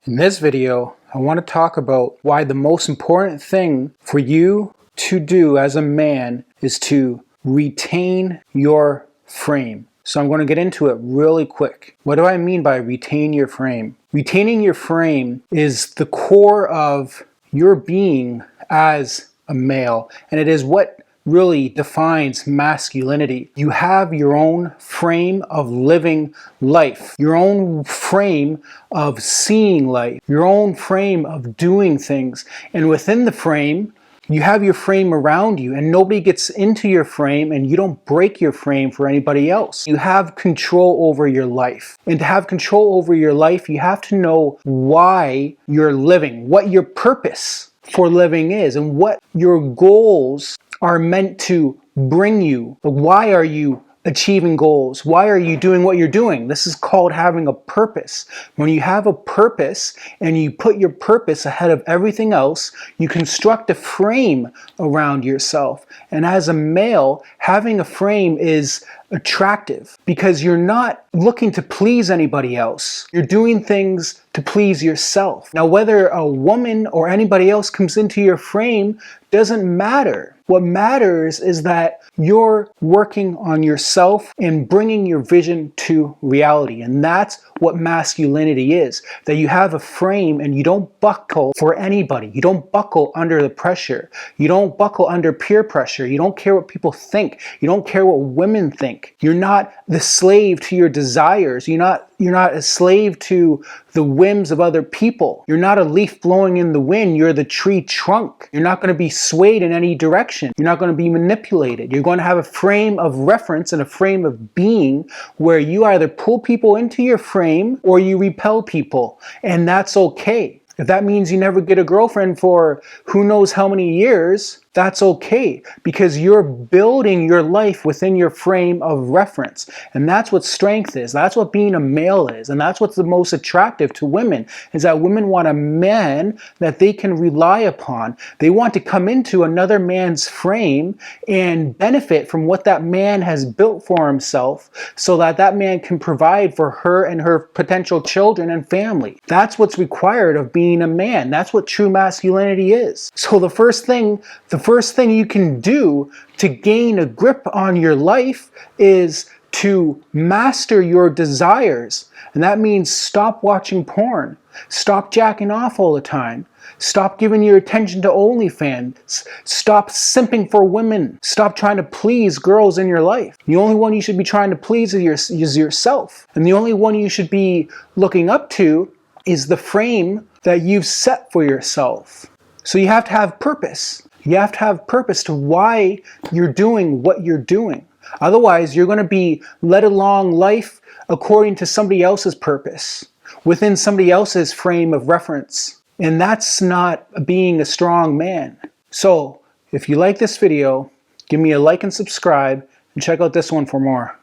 In this video, I want to talk about why the most important thing for you to do as a man is to retain your frame. So I'm going to get into it really quick. What do I mean by retain your frame? Retaining your frame is the core of your being as a male, and it is what really defines masculinity. You have your own frame of living life, your own frame of seeing life, your own frame of doing things. And within the frame, you have your frame around you, and nobody gets into your frame, and you don't break your frame for anybody else. You have control over your life. And to have control over your life, you have to know why you're living, what your purpose for living is, and what your goals are meant to bring you. Why are you achieving goals? Why are you doing what you're doing? This is called having a purpose. When you have a purpose and you put your purpose ahead of everything else, you construct a frame around yourself. And as a male, having a frame is attractive because you're not looking to please anybody else. You're doing things to please yourself. Now, whether a woman or anybody else comes into your frame doesn't matter. What matters is that you're working on yourself and bringing your vision to reality. And that's what masculinity is. That you have a frame and you don't buckle for anybody. You don't buckle under the pressure. You don't buckle under peer pressure. You don't care what people think. You don't care what women think. You're not the slave to your desires. You're not a slave to the whims of other people. You're not a leaf blowing in the wind. You're the tree trunk. You're not going to be swayed in any direction. You're not going to be manipulated. You're going to have a frame of reference and a frame of being where you either pull people into your frame or you repel people. And that's okay. If that means you never get a girlfriend for who knows how many years, that's okay, because you're building your life within your frame of reference. And that's what strength is. That's what being a male is. And that's what's the most attractive to women, is that women want a man that they can rely upon. They want to come into another man's frame and benefit from what that man has built for himself so that that man can provide for her and her potential children and family. That's what's required of being a man. That's what true masculinity is. So the first thing you can do to gain a grip on your life is to master your desires. And that means stop watching porn. Stop jacking off all the time. Stop giving your attention to OnlyFans. Stop simping for women. Stop trying to please girls in your life. The only one you should be trying to please is yourself. And the only one you should be looking up to is the frame that you've set for yourself. So you have to have purpose. You have to have purpose to why you're doing what you're doing. Otherwise, you're going to be led along life according to somebody else's purpose, within somebody else's frame of reference. And that's not being a strong man. So, if you like this video, give me a like and subscribe, and check out this one for more.